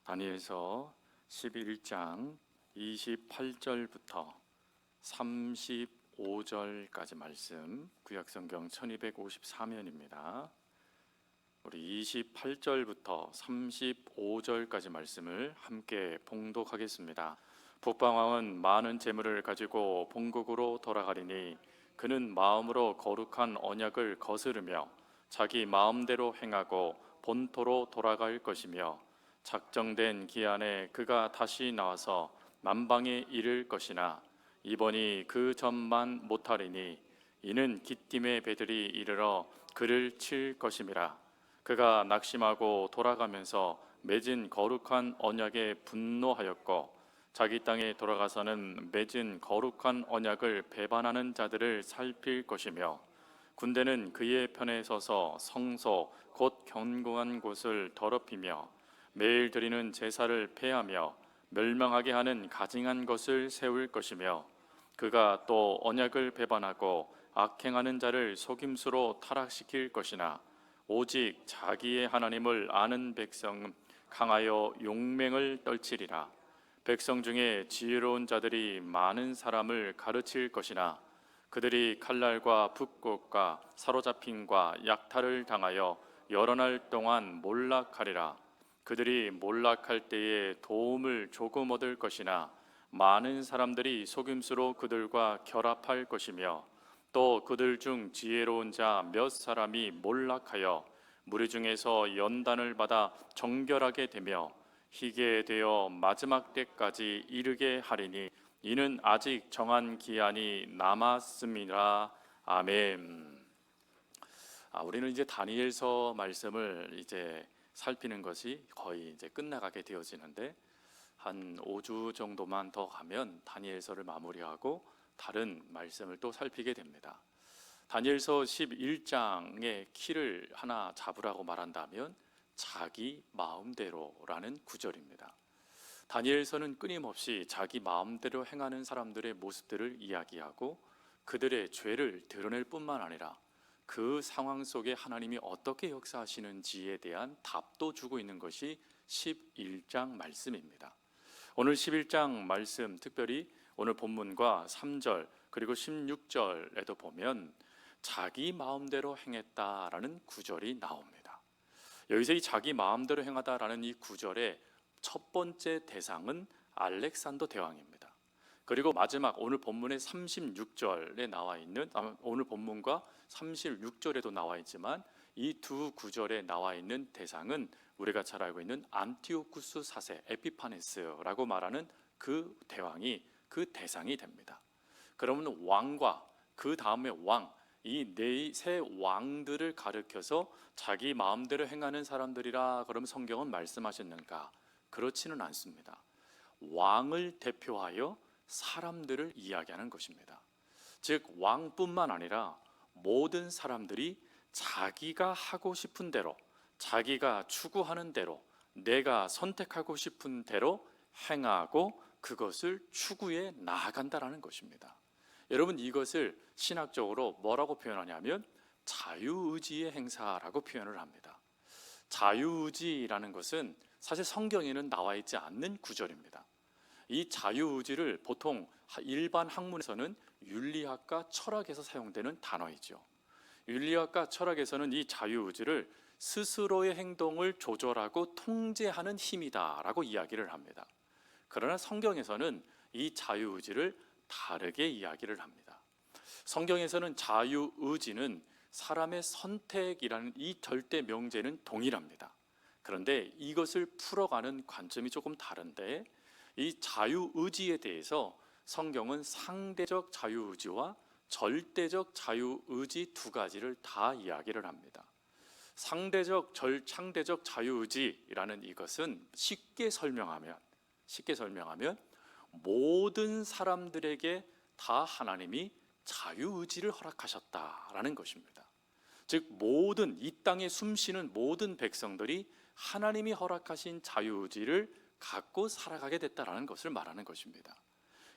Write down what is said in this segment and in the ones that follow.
다니엘서 11장 28절부터 35절까지 말씀, 구약성경 1254면입니다. 우리 28절부터 35절까지 말씀을 함께 봉독하겠습니다. 북방왕은 많은 재물을 가지고 본국으로 돌아가리니 그는 마음으로 거룩한 언약을 거스르며 자기 마음대로 행하고 본토로 돌아갈 것이며 작정된 기한에 그가 다시 나와서 남방에 이를 것이나 이번이 그 전만 못하리니 이는 기띔의 배들이 이르러 그를 칠 것임이라. 그가 낙심하고 돌아가면서 맺은 거룩한 언약에 분노하였고 자기 땅에 돌아가서는 맺은 거룩한 언약을 배반하는 자들을 살필 것이며 군대는 그의 편에 서서 성소 곧 견고한 곳을 더럽히며 매일 드리는 제사를 폐하며 멸망하게 하는 가증한 것을 세울 것이며 그가 또 언약을 배반하고 악행하는 자를 속임수로 타락시킬 것이나 오직 자기의 하나님을 아는 백성은 강하여 용맹을 떨치리라. 백성 중에 지혜로운 자들이 많은 사람을 가르칠 것이나 그들이 칼날과 북꽃과 사로잡힘과 약탈을 당하여 여러 날 동안 몰락하리라. 그들이 몰락할 때에 도움을 조금 얻을 것이나 많은 사람들이 속임수로 그들과 결합할 것이며 또 그들 중 지혜로운 자 몇 사람이 몰락하여 무리 중에서 연단을 받아 정결하게 되며 희게 되어 마지막 때까지 이르게 하리니 이는 아직 정한 기한이 남았음이라. 아멘. 우리는 이제 다니엘서 말씀을 이제 살피는 것이 거의 이제 끝나가게 되어지는데 한 5주 정도만 더 가면 다니엘서를 마무리하고 다른 말씀을 또 살피게 됩니다. 다니엘서 11장의 키를 하나 잡으라고 말한다면 자기 마음대로라는 구절입니다. 다니엘서는 끊임없이 자기 마음대로 행하는 사람들의 모습들을 이야기하고 그들의 죄를 드러낼 뿐만 아니라 그 상황 속에 하나님이 어떻게 역사하시는지에 대한 답도 주고 있는 것이 11장 말씀입니다. 오늘 11장 말씀, 특별히 오늘 본문과 3절 그리고 16절에도 보면 자기 마음대로 행했다라는 구절이 나옵니다. 여기서 이 자기 마음대로 행하다라는 이 구절의 첫 번째 대상은 알렉산더 대왕입니다. 그리고 마지막 오늘 본문의 36절에 나와 있는 오늘 본문과 36절에도 나와 있지만 이 두 구절에 나와 있는 대상은 우리가 잘 알고 있는 안티오쿠스 4세 에피파네스라고 말하는 그 대왕이 그 대상이 됩니다. 그러면 왕과 그 다음에 왕, 이 네 세 왕들을 가르켜서 자기 마음대로 행하는 사람들이라 그러면 성경은 말씀하셨는가? 그렇지는 않습니다. 왕을 대표하여 사람들을 이야기하는 것입니다. 즉 왕뿐만 아니라 모든 사람들이 자기가 하고 싶은 대로, 자기가 추구하는 대로, 내가 선택하고 싶은 대로 행하고 그것을 추구해 나아간다라는 것입니다. 여러분, 이것을 신학적으로 뭐라고 표현하냐면 자유의지의 행사라고 표현을 합니다. 자유의지라는 것은 사실 성경에는 나와 있지 않는 구절입니다. 이 자유의지를 보통 일반 학문에서는 윤리학과 철학에서 사용되는 단어이죠. 윤리학과 철학에서는 이 자유의지를 스스로의 행동을 조절하고 통제하는 힘이다라고 이야기를 합니다. 그러나 성경에서는 이 자유의지를 다르게 이야기를 합니다. 성경에서는 자유의지는 사람의 선택이라는 이 절대 명제는 동일합니다. 그런데 이것을 풀어가는 관점이 조금 다른데 이 자유의지에 대해서 성경은 상대적 자유의지와 절대적 자유의지 두 가지를 다 이야기를 합니다. 상대적, 상대적 자유의지라는 이것은 쉽게 설명하면 모든 사람들에게 다 하나님이 자유의지를 허락하셨다라는 것입니다. 즉 모든 이 땅에 숨쉬는 모든 백성들이 하나님이 허락하신 자유의지를 갖고 살아가게 됐다라는 것을 말하는 것입니다.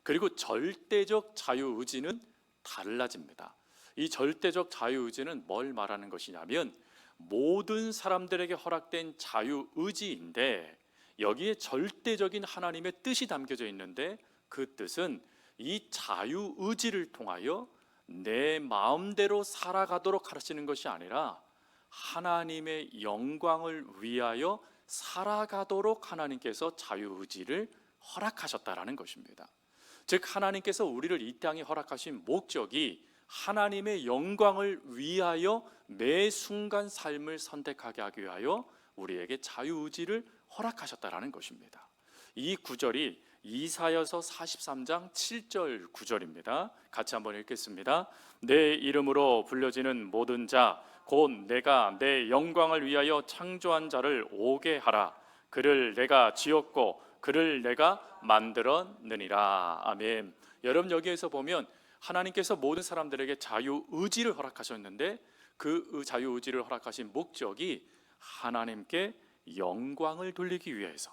그리고 절대적 자유의지는 달라집니다. 이 절대적 자유의지는 뭘 말하는 것이냐면 모든 사람들에게 허락된 자유의지인데 여기에 절대적인 하나님의 뜻이 담겨져 있는데, 그 뜻은 이 자유의지를 통하여 내 마음대로 살아가도록 하시는 것이 아니라 하나님의 영광을 위하여 살아가도록 하나님께서 자유의지를 허락하셨다라는 것입니다. 즉 하나님께서 우리를 이 땅에 허락하신 목적이 하나님의 영광을 위하여 매 순간 삶을 선택하게 하기 위하여 우리에게 자유의지를 허락하셨다라는 것입니다. 이 구절이 이사야서 43장 7절 구절입니다. 같이 한번 읽겠습니다. 내 이름으로 불려지는 모든 자 곧 내가 내 영광을 위하여 창조한 자를 오게 하라. 그를 내가 지었고 그를 내가 만들었느니라. 아멘. 여러분, 여기에서 보면 하나님께서 모든 사람들에게 자유의지를 허락하셨는데, 그 자유의지를 허락하신 목적이 하나님께 영광을 돌리기 위해서,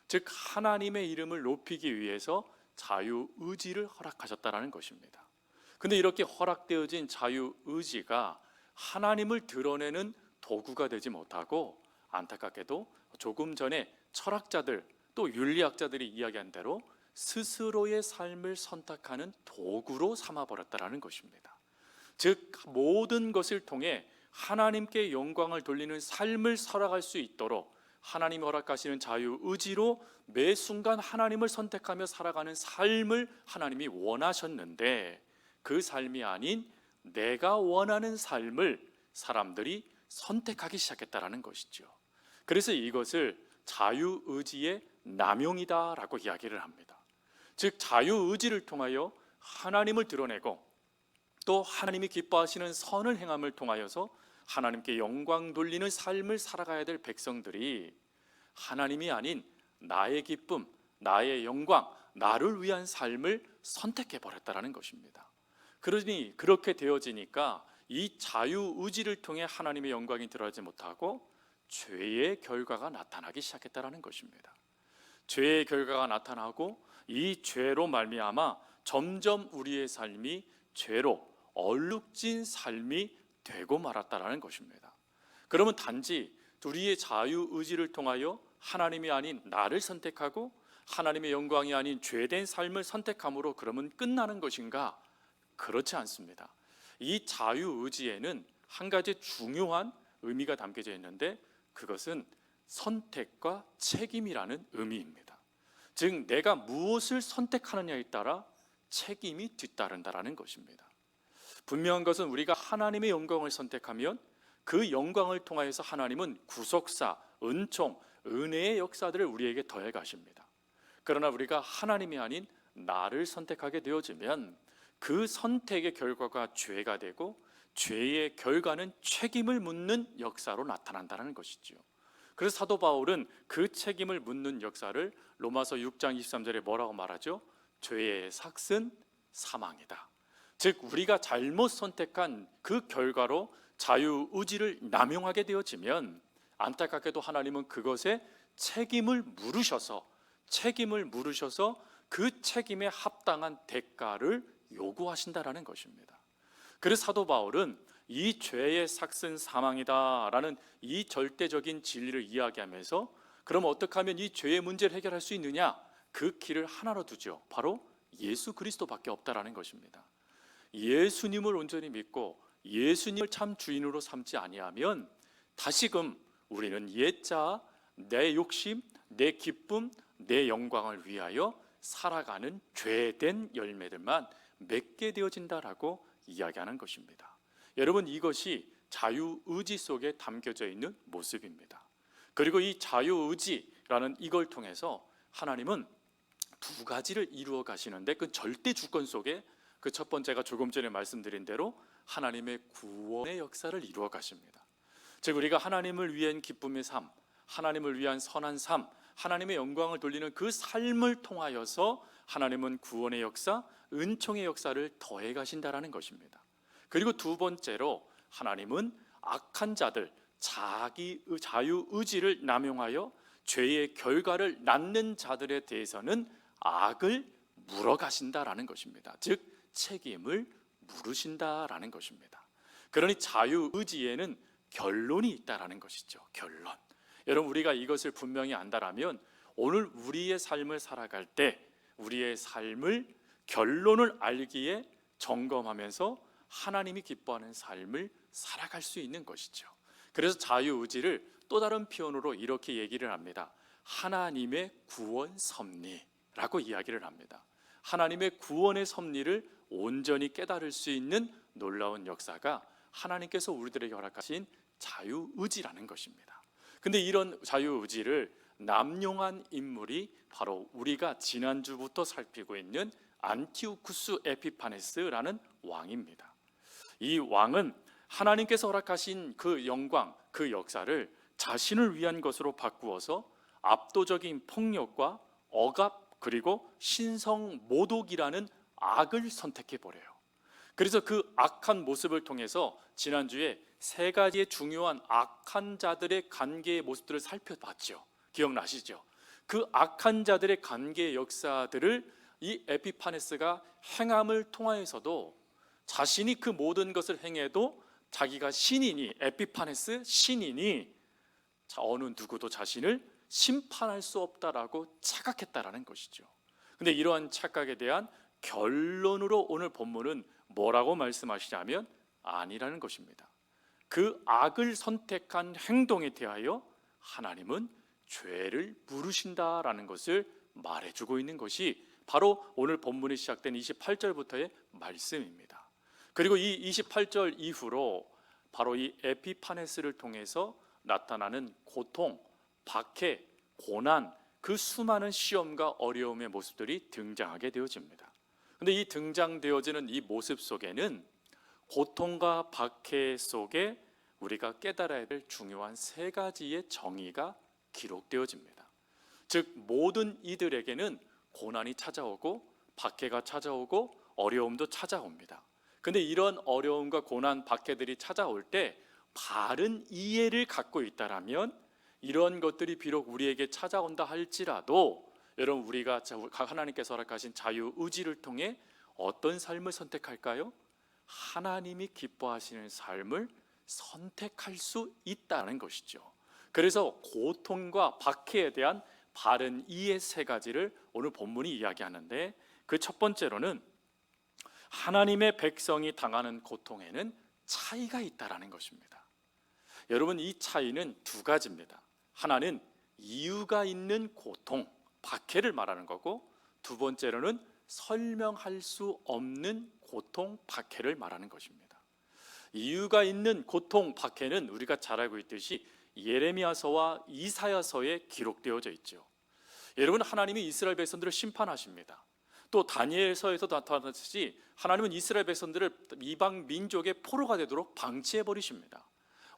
즉 하나님의 이름을 높이기 위해서 자유의지를 허락하셨다는 것입니다. 근데 이렇게 허락되어진 자유의지가 하나님을 드러내는 도구가 되지 못하고, 안타깝게도 조금 전에 철학자들 또 윤리학자들이 이야기한 대로 스스로의 삶을 선택하는 도구로 삼아버렸다는 것입니다. 즉 모든 것을 통해 하나님께 영광을 돌리는 삶을 살아갈 수 있도록 하나님이 허락하시는 자유의지로 매 순간 하나님을 선택하며 살아가는 삶을 하나님이 원하셨는데, 그 삶이 아닌 내가 원하는 삶을 사람들이 선택하기 시작했다는 것이죠. 그래서 이것을 자유의지의 남용이다라고 이야기를 합니다. 즉 자유의지를 통하여 하나님을 드러내고 또 하나님이 기뻐하시는 선을 행함을 통하여서 하나님께 영광 돌리는 삶을 살아가야 될 백성들이 하나님이 아닌 나의 기쁨, 나의 영광, 나를 위한 삶을 선택해 버렸다는 것입니다. 그러니 그렇게 되어지니까 이 자유의지를 통해 하나님의 영광이 드러나지 못하고 죄의 결과가 나타나기 시작했다는 것입니다. 죄의 결과가 나타나고 이 죄로 말미암아 점점 우리의 삶이 죄로 얼룩진 삶이 되고 말았다는 것입니다. 그러면 단지 우리의 자유의지를 통하여 하나님이 아닌 나를 선택하고 하나님의 영광이 아닌 죄된 삶을 선택함으로 그러면 끝나는 것인가? 그렇지 않습니다. 이 자유의지에는 한 가지 중요한 의미가 담겨져 있는데, 그것은 선택과 책임이라는 의미입니다. 즉 내가 무엇을 선택하느냐에 따라 책임이 뒤따른다는 것입니다. 분명한 것은 우리가 하나님의 영광을 선택하면 그 영광을 통하여서 하나님은 구속사, 은총, 은혜의 역사들을 우리에게 더해 가십니다. 그러나 우리가 하나님이 아닌 나를 선택하게 되어지면 그 선택의 결과가 죄가 되고 죄의 결과는 책임을 묻는 역사로 나타난다는 것이죠. 그래서 사도 바울은 그 책임을 묻는 역사를 로마서 6장 23절에 뭐라고 말하죠? 죄의 삭은 사망이다. 즉 우리가 잘못 선택한 그 결과로 자유의지를 남용하게 되어지면 안타깝게도 하나님은 그것에 책임을 물으셔서 그 책임에 합당한 대가를 요구하신다라는 것입니다. 그래서 사도 바울은 이 죄의 삭은 사망이다라는 이 절대적인 진리를 이야기하면서 그럼 어떻게 하면 이 죄의 문제를 해결할 수 있느냐? 그 길을 하나로 두죠. 바로 예수 그리스도밖에 없다라는 것입니다. 예수님을 온전히 믿고 예수님을 참 주인으로 삼지 아니하면 다시금 우리는 옛자, 내 욕심, 내 기쁨, 내 영광을 위하여 살아가는 죄된 열매들만 맺게 되어진다라고 이야기하는 것입니다. 여러분, 이것이 자유의지 속에 담겨져 있는 모습입니다. 그리고 이 자유의지라는 이걸 통해서 하나님은 두 가지를 이루어 가시는데, 그 절대 주권 속에 그 첫 번째가 조금 전에 말씀드린 대로 하나님의 구원의 역사를 이루어 가십니다. 즉 우리가 하나님을 위한 기쁨의 삶, 하나님을 위한 선한 삶, 하나님의 영광을 돌리는 그 삶을 통하여서 하나님은 구원의 역사, 은총의 역사를 더해 가신다라는 것입니다. 그리고 두 번째로 하나님은 악한 자들, 자기 자유의지를 남용하여 죄의 결과를 낳는 자들에 대해서는 악을 물어가신다라는 것입니다. 즉 책임을 물으신다라는 것입니다. 그러니 자유의지에는 결론이 있다라는 것이죠. 결론. 여러분, 우리가 이것을 분명히 안다라면 오늘 우리의 삶을 살아갈 때 우리의 삶을 결론을 알기에 점검하면서 하나님이 기뻐하는 삶을 살아갈 수 있는 것이죠. 그래서 자유의지를 또 다른 표현으로 이렇게 얘기를 합니다. 하나님의 구원 섭리라고 이야기를 합니다. 하나님의 구원의 섭리를 온전히 깨달을 수 있는 놀라운 역사가 하나님께서 우리들에게 허락하신 자유의지라는 것입니다. 근데 이런 자유의지를 남용한 인물이 바로 우리가 지난주부터 살피고 있는 안티오쿠스 에피파네스라는 왕입니다. 이 왕은 하나님께서 허락하신 그 영광, 그 역사를 자신을 위한 것으로 바꾸어서 압도적인 폭력과 억압 그리고 신성 모독이라는 악을 선택해 버려요. 그래서 그 악한 모습을 통해서 지난주에 세 가지의 중요한 악한 자들의 관계의 모습들을 살펴봤죠. 기억나시죠? 그 악한 자들의 관계의 역사들을 이 에피파네스가 행함을 통하여서도 자신이 그 모든 것을 행해도 자기가 신이니, 에피파네스 신이니 어느 누구도 자신을 심판할 수 없다라고 착각했다라는 것이죠. 근데 이러한 착각에 대한 결론으로 오늘 본문은 뭐라고 말씀하시냐면 아니라는 것입니다. 그 악을 선택한 행동에 대하여 하나님은 죄를 물으신다라는 것을 말해주고 있는 것이 바로 오늘 본문이 시작된 28절부터의 말씀입니다. 그리고 이 28절 이후로 바로 이 에피파네스를 통해서 나타나는 고통, 박해, 고난, 그 수많은 시험과 어려움의 모습들이 등장하게 되어집니다. 근데 이 등장되어지는 이 모습 속에는 고통과 박해 속에 우리가 깨달아야 될 중요한 세 가지의 정의가 기록되어집니다. 즉 모든 이들에게는 고난이 찾아오고 박해가 찾아오고 어려움도 찾아옵니다. 근데 이런 어려움과 고난, 박해들이 찾아올 때 바른 이해를 갖고 있다라면 이런 것들이 비록 우리에게 찾아온다 할지라도 여러분 우리가 하나님께서 허락하신 자유의지를 통해 어떤 삶을 선택할까요? 하나님이 기뻐하시는 삶을 선택할 수 있다는 것이죠. 그래서 고통과 박해에 대한 바른 이해 세 가지를 오늘 본문이 이야기하는데 그 첫 번째로는 하나님의 백성이 당하는 고통에는 차이가 있다라는 것입니다. 여러분 이 차이는 두 가지입니다. 하나는 이유가 있는 고통, 박해를 말하는 거고 두 번째로는 설명할 수 없는 고통, 박해를 말하는 것입니다. 이유가 있는 고통, 박해는 우리가 잘 알고 있듯이 예레미야서와 이사야서에 기록되어져 있죠. 여러분 하나님이 이스라엘 백성들을 심판하십니다. 또 다니엘서에서 나타났듯이 하나님은 이스라엘 백성들을 이방 민족의 포로가 되도록 방치해 버리십니다.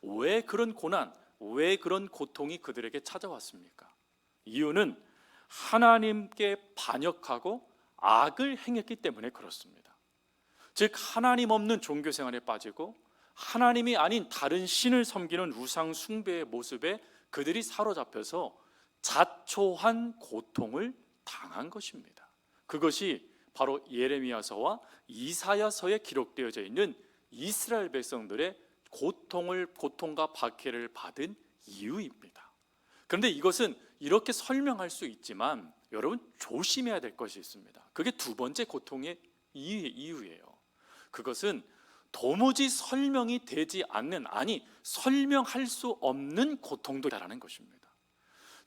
왜 그런 고난, 왜 그런 고통이 그들에게 찾아왔습니까? 이유는 하나님께 반역하고 악을 행했기 때문에 그렇습니다. 즉 하나님 없는 종교 생활에 빠지고 하나님이 아닌 다른 신을 섬기는 우상 숭배의 모습에 그들이 사로잡혀서 자초한 고통을 당한 것입니다. 그것이 바로 예레미야서와 이사야서에 기록되어져 있는 이스라엘 백성들의 고통과 박해를 받은 이유입니다. 그런데 이것은 이렇게 설명할 수 있지만 여러분 조심해야 될 것이 있습니다. 그게 두 번째 고통의 이유예요. 그것은 도무지 설명이 되지 않는, 아니 설명할 수 없는 고통도 있다는 것입니다.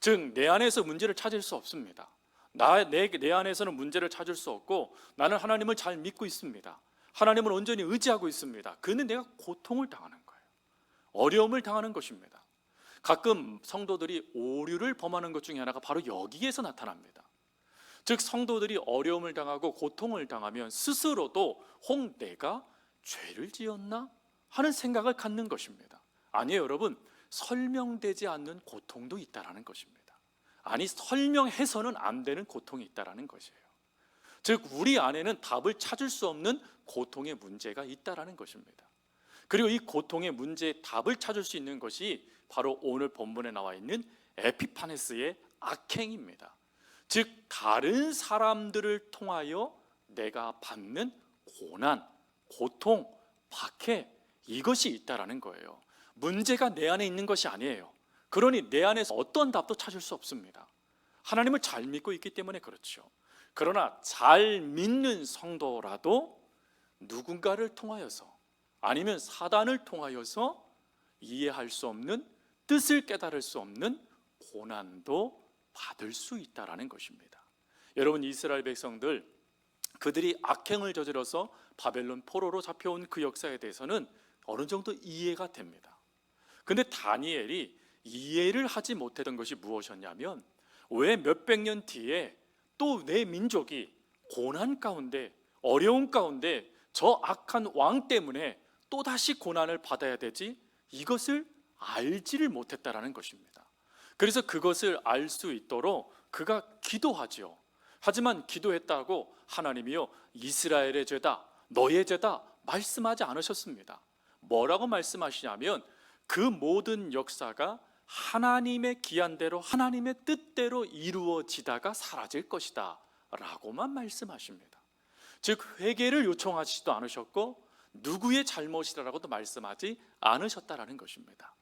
즉 내 안에서 문제를 찾을 수 없습니다. 내 안에서는 문제를 찾을 수 없고 나는 하나님을 잘 믿고 있습니다. 하나님을 온전히 의지하고 있습니다. 그런데 내가 고통을 당하는 거예요. 어려움을 당하는 것입니다. 가끔 성도들이 오류를 범하는 것 중에 하나가 바로 여기에서 나타납니다. 즉 성도들이 어려움을 당하고 고통을 당하면 스스로도 혹 내가 죄를 지었나 하는 생각을 갖는 것입니다. 아니에요 여러분, 설명되지 않는 고통도 있다라는 것입니다. 아니 설명해서는 안 되는 고통이 있다라는 것이에요. 즉 우리 안에는 답을 찾을 수 없는 고통의 문제가 있다라는 것입니다. 그리고 이 고통의 문제의 답을 찾을 수 있는 것이 바로 오늘 본문에 나와 있는 에피파네스의 악행입니다. 즉 다른 사람들을 통하여 내가 받는 고난, 고통, 박해, 이것이 있다라는 거예요. 문제가 내 안에 있는 것이 아니에요. 그러니 내 안에서 어떤 답도 찾을 수 없습니다. 하나님을 잘 믿고 있기 때문에 그렇죠. 그러나 잘 믿는 성도라도 누군가를 통하여서 아니면 사단을 통하여서 이해할 수 없는, 뜻을 깨달을 수 없는 고난도 받을 수 있다라는 것입니다. 여러분, 이스라엘 백성들, 그들이 악행을 저질러서 바벨론 포로로 잡혀온 그 역사에 대해서는 어느 정도 이해가 됩니다. 근데 다니엘이 이해를 하지 못했던 것이 무엇이었냐면, 왜 몇백 년 뒤에 또 내 민족이 고난 가운데, 어려운 가운데 저 악한 왕 때문에 또다시 고난을 받아야 되지? 이것을 알지를 못했다라는 것입니다. 그래서 그것을 알 수 있도록 그가 기도하지요. 하지만 기도했다고 하나님이요, 이스라엘의 죄다, 너의 죄다 말씀하지 않으셨습니다. 뭐라고 말씀하시냐면, 그 모든 역사가 하나님의 기한대로, 하나님의 뜻대로 이루어지다가 사라질 것이다 라고만 말씀하십니다. 즉, 회개를 요청하시지도 않으셨고 누구의 잘못이라고도 말씀하지 않으셨다라는 것입니다.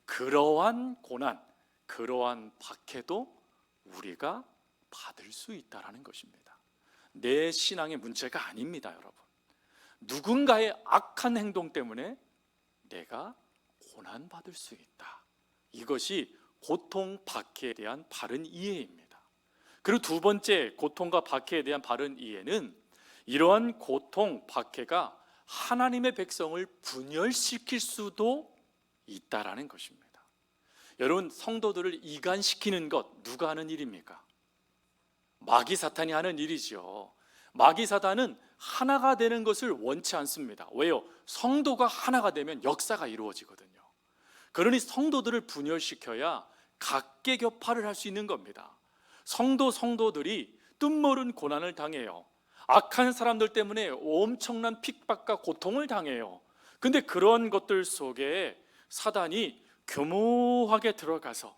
그러한 고난, 그러한 박해도 우리가 받을 수 있다라는 것입니다. 내 신앙의 문제가 아닙니다, 여러분. 누군가의 악한 행동 때문에 내가 고난받을 수 있다. 이것이 고통, 박해에 대한 바른 이해입니다. 그리고 두 번째, 고통과 박해에 대한 바른 이해는 이러한 고통, 박해가 하나님의 백성을 분열시킬 수도 있다라는 것입니다. 여러분, 성도들을 이간시키는 것 누가 하는 일입니까? 마귀 사탄이 하는 일이죠. 마귀 사탄은 하나가 되는 것을 원치 않습니다. 왜요? 성도가 하나가 되면 역사가 이루어지거든요. 그러니 성도들을 분열시켜야 각계격파를 할 수 있는 겁니다. 성도들이 뜻모른 고난을 당해요. 악한 사람들 때문에 엄청난 핍박과 고통을 당해요. 근데 그런 것들 속에 사단이 교묘하게 들어가서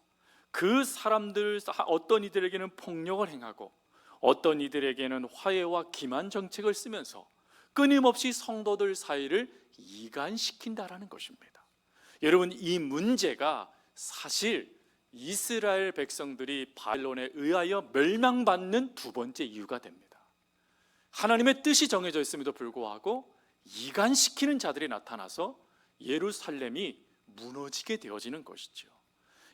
그 사람들, 어떤 이들에게는 폭력을 행하고 어떤 이들에게는 화해와 기만 정책을 쓰면서 끊임없이 성도들 사이를 이간시킨다라는 것입니다. 여러분, 이 문제가 사실 이스라엘 백성들이 바벨론에 의하여 멸망받는 두 번째 이유가 됩니다. 하나님의 뜻이 정해져 있음에도 불구하고 이간시키는 자들이 나타나서 예루살렘이 무너지게 되어지는 것이죠.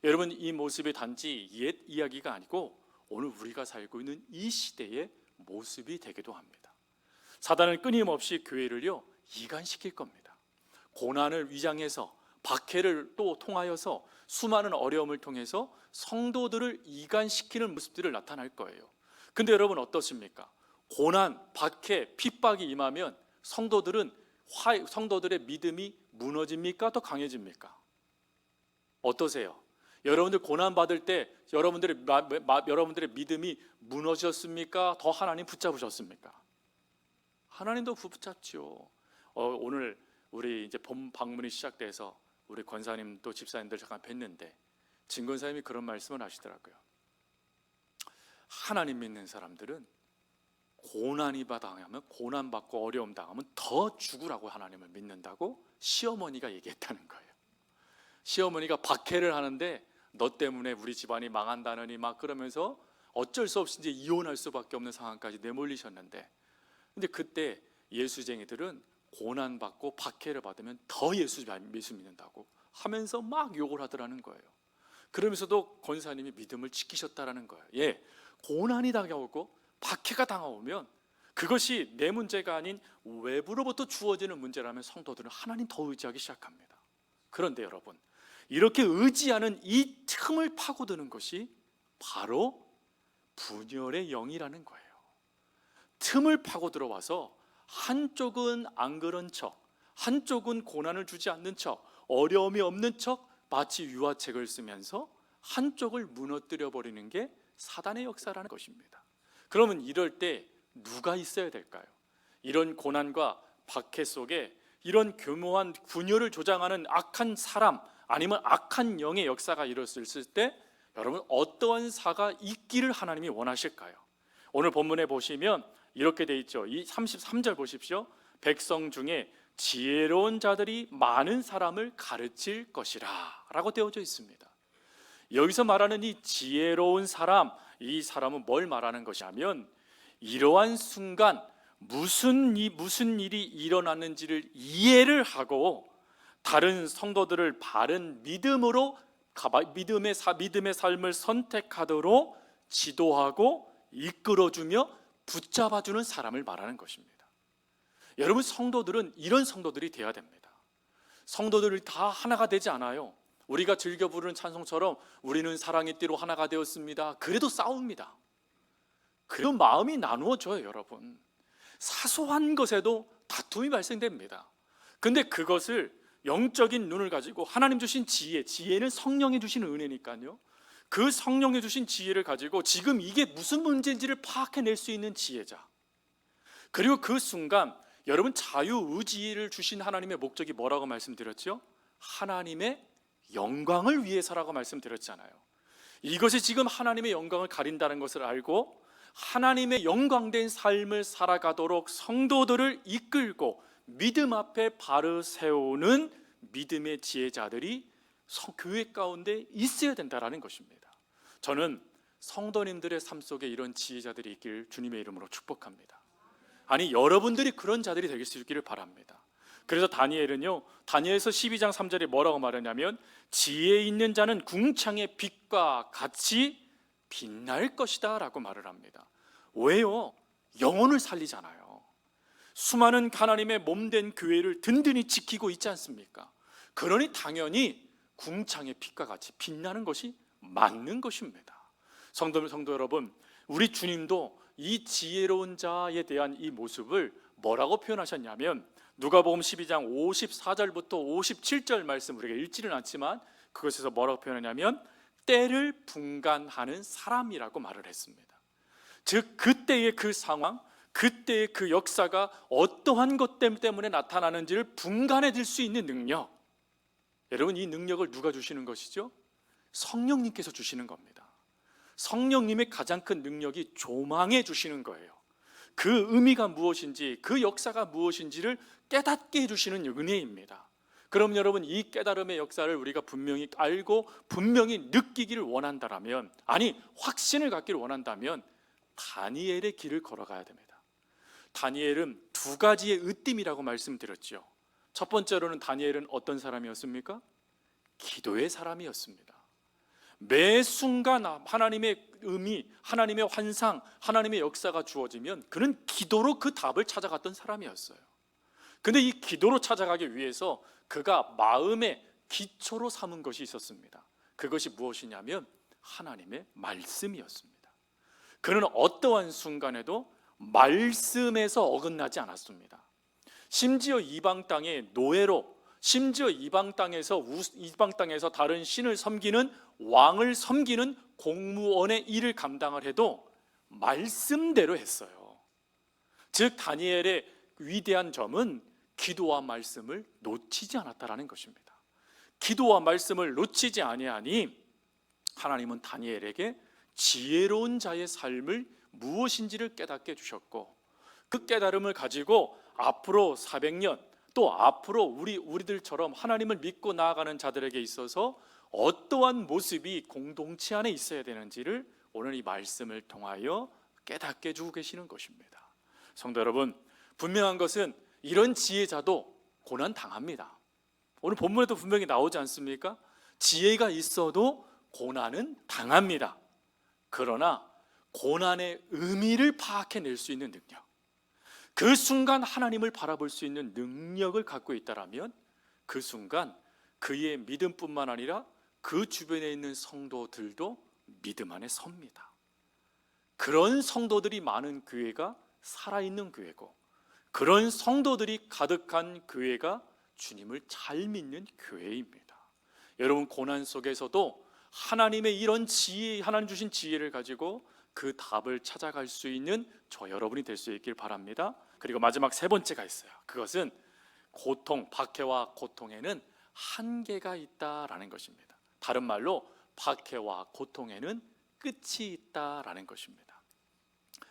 여러분, 이 모습이 단지 옛 이야기가 아니고 오늘 우리가 살고 있는 이 시대의 모습이 되기도 합니다. 사단은 끊임없이 교회를요 이간시킬 겁니다. 고난을 위장해서, 박해를 또 통하여서, 수많은 어려움을 통해서 성도들을 이간시키는 모습들을 나타날 거예요. 근데 여러분, 어떻습니까? 고난, 박해, 핍박이 임하면 성도들의 믿음이 무너집니까? 더 강해집니까? 어떠세요? 여러분들 고난 받을 때 여러분들의 믿음이 무너졌습니까? 더 하나님 붙잡으셨습니까? 하나님도 붙잡죠. 오늘 우리 이제 봄 방문이 시작돼서 우리 권사님도 집사님들 잠깐 뵀는데 진 권사님이 그런 말씀을 하시더라고요. 하나님 믿는 사람들은 고난이 당하면, 고난 받고 어려움 당하면 더 죽으라고 하나님을 믿는다고 시어머니가 얘기했다는 거예요. 시어머니가 박해를 하는데 너 때문에 우리 집안이 망한다느니 막 그러면서 어쩔 수 없이 이제 이혼할 수밖에 없는 상황까지 내몰리셨는데, 근데 그때 예수쟁이들은 고난 받고 박해를 받으면 더 예수 믿는다고 하면서 막 욕을 하더라는 거예요. 그러면서도 권사님이 믿음을 지키셨다라는 거예요. 예, 고난이 다가오고 박해가 다가오면 그것이 내 문제가 아닌 외부로부터 주어지는 문제라면 성도들은 하나님 더 의지하기 시작합니다. 그런데 여러분, 이렇게 의지하는 이 틈을 파고드는 것이 바로 분열의 영이라는 거예요. 틈을 파고 들어와서 한쪽은 안 그런 척, 한쪽은 고난을 주지 않는 척, 어려움이 없는 척 마치 유화책을 쓰면서 한쪽을 무너뜨려 버리는 게 사단의 역사라는 것입니다. 그러면 이럴 때 누가 있어야 될까요? 이런 고난과 박해 속에 이런 교묘한 분열을 조장하는 악한 사람, 아니면 악한 영의 역사가 일어났을 때 여러분, 어떠한 사가 있기를 하나님이 원하실까요? 오늘 본문에 보시면 이렇게 돼 있죠. 이 33절 보십시오. 백성 중에 지혜로운 자들이 많은 사람을 가르칠 것이라 라고 되어져 있습니다. 여기서 말하는 이 지혜로운 사람, 이 사람은 뭘 말하는 것이냐면 이러한 순간 무슨 일이 일어났는지를 이해를 하고 다른 성도들을 바른 믿음의 삶을 선택하도록 지도하고 이끌어주며 붙잡아주는 사람을 말하는 것입니다. 여러분, 성도들은 이런 성도들이 되어야 됩니다. 성도들이 다 하나가 되지 않아요. 우리가 즐겨 부르는 찬송처럼 우리는 사랑의 띠로 하나가 되었습니다. 그래도 싸웁니다. 그래도 마음이 나누어져요. 여러분, 사소한 것에도 다툼이 발생됩니다. 근데 그것을 영적인 눈을 가지고 하나님 주신 지혜는 성령이 주시는 은혜니까요, 그 성령이 주신 지혜를 가지고 지금 이게 무슨 문제인지를 파악해낼 수 있는 지혜자, 그리고 그 순간 여러분, 자유의지를 주신 하나님의 목적이 뭐라고 말씀드렸죠? 하나님의 영광을 위해서라고 말씀드렸잖아요. 이것이 지금 하나님의 영광을 가린다는 것을 알고 하나님의 영광된 삶을 살아가도록 성도들을 이끌고 믿음 앞에 바로 세우는 믿음의 지혜자들이 교회 가운데 있어야 된다는 것입니다. 저는 성도님들의 삶 속에 이런 지혜자들이 있길 주님의 이름으로 축복합니다. 아니, 여러분들이 그런 자들이 될 수 있기를 바랍니다. 그래서 다니엘은요, 다니엘서 12장 3절에 뭐라고 말하냐면 지혜 있는 자는 궁창의 빛과 같이 빛날 것이다 라고 말을 합니다. 왜요? 영혼을 살리잖아요. 수많은 하나님의 몸된 교회를 든든히 지키고 있지 않습니까? 그러니 당연히 궁창의 빛과 같이 빛나는 것이 맞는 것입니다. 성도 여러분, 우리 주님도 이 지혜로운 자에 대한 이 모습을 뭐라고 표현하셨냐면 누가복음 12장 54절부터 57절 말씀, 우리가 읽지는 않지만 그것에서 뭐라고 표현하냐면 때를 분간하는 사람이라고 말을 했습니다. 즉 그때의 그 상황, 그때의 그 역사가 어떠한 것 때문에 나타나는지를 분간해 낼 수 있는 능력, 여러분, 이 능력을 누가 주시는 것이죠? 성령님께서 주시는 겁니다. 성령님의 가장 큰 능력이 조망해 주시는 거예요. 그 의미가 무엇인지, 그 역사가 무엇인지를 깨닫게 해주시는 은혜입니다. 그럼 여러분, 이 깨달음의 역사를 우리가 분명히 알고 분명히 느끼기를 원한다면, 아니 확신을 갖기를 원한다면 다니엘의 길을 걸어가야 됩니다. 다니엘은 두 가지의 으뜸이라고 말씀드렸죠. 첫 번째로는 다니엘은 어떤 사람이었습니까? 기도의 사람이었습니다. 매 순간 하나님의 의미, 하나님의 환상, 하나님의 역사가 주어지면 그는 기도로 그 답을 찾아갔던 사람이었어요. 근데 이 기도로 찾아가기 위해서 그가 마음의 기초로 삼은 것이 있었습니다. 그것이 무엇이냐면 하나님의 말씀이었습니다. 그는 어떠한 순간에도 말씀에서 어긋나지 않았습니다. 심지어 이방 땅의 노예로, 심지어 이방 땅에서 다른 신을 섬기는 왕을 섬기는 공무원의 일을 감당을 해도 말씀대로 했어요. 즉 다니엘의 위대한 점은 기도와 말씀을 놓치지 않았다라는 것입니다. 기도와 말씀을 놓치지 아니하니 하나님은 다니엘에게 지혜로운 자의 삶을 무엇인지를 깨닫게 해주셨고, 그 깨달음을 가지고 앞으로 400년, 또 앞으로 우리들처럼 하나님을 믿고 나아가는 자들에게 있어서 어떠한 모습이 공동체 안에 있어야 되는지를 오늘 이 말씀을 통하여 깨닫게 해주고 계시는 것입니다. 성도 여러분, 분명한 것은 이런 지혜자도 고난 당합니다. 오늘 본문에도 분명히 나오지 않습니까? 지혜가 있어도 고난은 당합니다. 그러나 고난의 의미를 파악해낼 수 있는 능력, 그 순간 하나님을 바라볼 수 있는 능력을 갖고 있다라면 그 순간 그의 믿음뿐만 아니라 그 주변에 있는 성도들도 믿음 안에 섭니다. 그런 성도들이 많은 교회가 살아있는 교회고, 그런 성도들이 가득한 교회가 주님을 잘 믿는 교회입니다. 여러분, 고난 속에서도 하나님의 이런 지혜, 하나님 주신 지혜를 가지고 그 답을 찾아갈 수 있는 저 여러분이 될 수 있길 바랍니다. 그리고 마지막 세 번째가 있어요. 그것은 박해와 고통에는 한계가 있다라는 것입니다. 다른 말로 박해와 고통에는 끝이 있다라는 것입니다.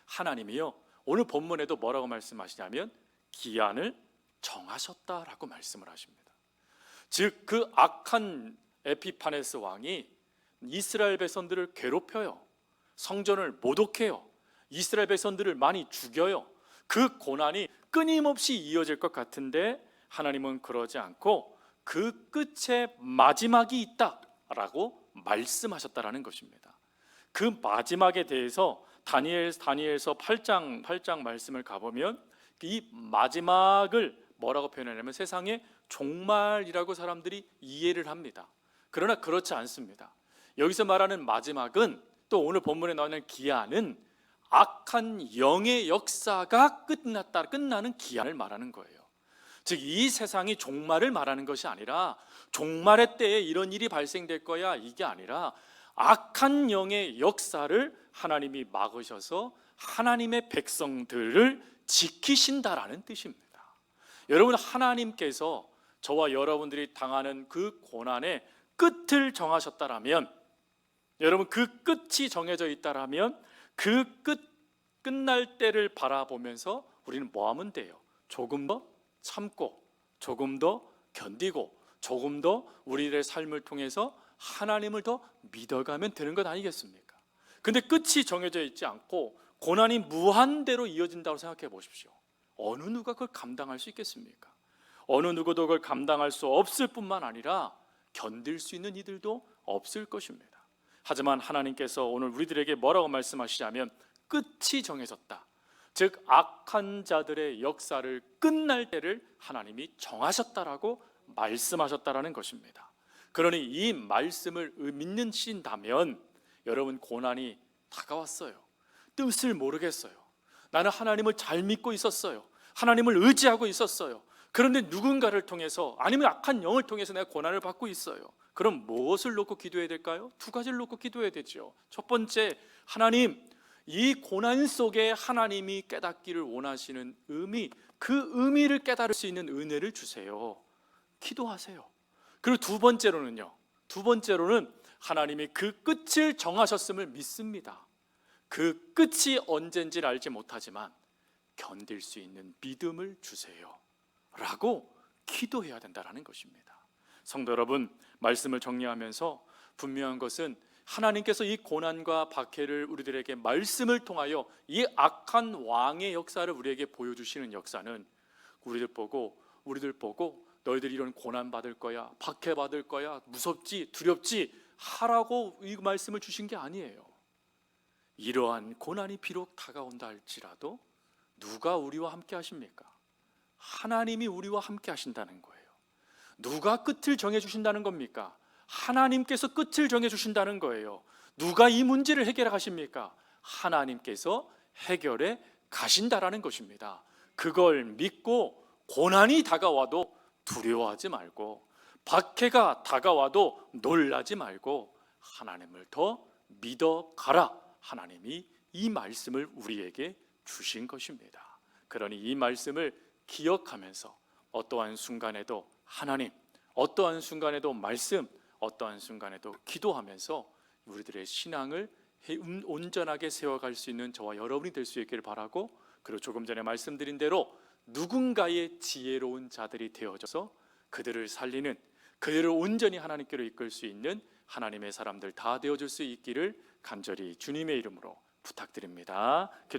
하나님이요, 오늘 본문에도 뭐라고 말씀하시냐면 기한을 정하셨다라고 말씀을 하십니다. 즉 그 악한 에피파네스 왕이 이스라엘 백성들을 괴롭혀요. 성전을 모독해요. 이스라엘 백성들을 많이 죽여요. 그 고난이 끊임없이 이어질 것 같은데 하나님은 그러지 않고 그 끝에 마지막이 있다라고 말씀하셨다라는 것입니다. 그 마지막에 대해서 다니엘서 8장 말씀을 가보면 이 마지막을 뭐라고 표현하냐면 세상의 종말이라고 사람들이 이해를 합니다. 그러나 그렇지 않습니다. 여기서 말하는 마지막은 또 오늘 본문에 나오는 기한은 악한 영의 역사가 끝나는 기한을 말하는 거예요. 즉 이 세상이 종말을 말하는 것이 아니라 종말의 때에 이런 일이 발생될 거야 이게 아니라 악한 영의 역사를 하나님이 막으셔서 하나님의 백성들을 지키신다라는 뜻입니다. 여러분, 하나님께서 저와 여러분들이 당하는 그 고난의 끝을 정하셨다라면, 여러분 그 끝이 정해져 있다라면 그 끝날 때를 바라보면서 우리는 뭐 하면 돼요? 조금 더 참고, 조금 더 견디고, 조금 더 우리의 삶을 통해서 하나님을 더 믿어가면 되는 것 아니겠습니까? 근데 끝이 정해져 있지 않고 고난이 무한대로 이어진다고 생각해 보십시오. 어느 누가 그걸 감당할 수 있겠습니까? 어느 누구도 그걸 감당할 수 없을 뿐만 아니라 견딜 수 있는 이들도 없을 것입니다. 하지만 하나님께서 오늘 우리들에게 뭐라고 말씀하시냐면 끝이 정해졌다. 즉 악한 자들의 역사를 끝날 때를 하나님이 정하셨다라고 말씀하셨다라는 것입니다. 그러니 이 말씀을 믿는신다면 여러분, 고난이 다가왔어요. 뜻을 모르겠어요. 나는 하나님을 잘 믿고 있었어요. 하나님을 의지하고 있었어요. 그런데 누군가를 통해서 아니면 악한 영을 통해서 내가 고난을 받고 있어요. 그럼 무엇을 놓고 기도해야 될까요? 두 가지를 놓고 기도해야 되죠. 첫 번째, 하나님, 이 고난 속에 하나님이 깨닫기를 원하시는 의미, 그 의미를 깨달을 수 있는 은혜를 주세요. 기도하세요. 그리고 두 번째로는 하나님이 그 끝을 정하셨음을 믿습니다. 그 끝이 언젠지를 알지 못하지만 견딜 수 있는 믿음을 주세요 라고 기도해야 된다는 것입니다. 성도 여러분, 말씀을 정리하면서 분명한 것은 하나님께서 이 고난과 박해를 우리들에게 말씀을 통하여 이 악한 왕의 역사를 우리에게 보여주시는 역사는 우리들 보고 너희들 이런 고난 받을 거야, 박해 받을 거야, 무섭지, 두렵지 하라고 이 말씀을 주신 게 아니에요. 이러한 고난이 비록 다가온다 할지라도 누가 우리와 함께 하십니까? 하나님이 우리와 함께 하신다는 거예요. 누가 끝을 정해주신다는 겁니까? 하나님께서 끝을 정해주신다는 거예요. 누가 이 문제를 해결해 가십니까? 하나님께서 해결해 가신다라는 것입니다. 그걸 믿고 고난이 다가와도 두려워하지 말고, 박해가 다가와도 놀라지 말고 하나님을 더 믿어가라. 하나님이 이 말씀을 우리에게 주신 것입니다. 그러니 이 말씀을 기억하면서 어떠한 순간에도 하나님, 어떠한 순간에도 말씀, 어떠한 순간에도 기도하면서 우리들의 신앙을 온전하게 세워갈 수 있는 저와 여러분이 될 수 있기를 바라고, 그리고 조금 전에 말씀드린 대로 누군가의 지혜로운 자들이 되어져서 그들을 살리는, 그들을 온전히 하나님께로 이끌 수 있는 하나님의 사람들 다 되어줄 수 있기를 간절히 주님의 이름으로 부탁드립니다. 기도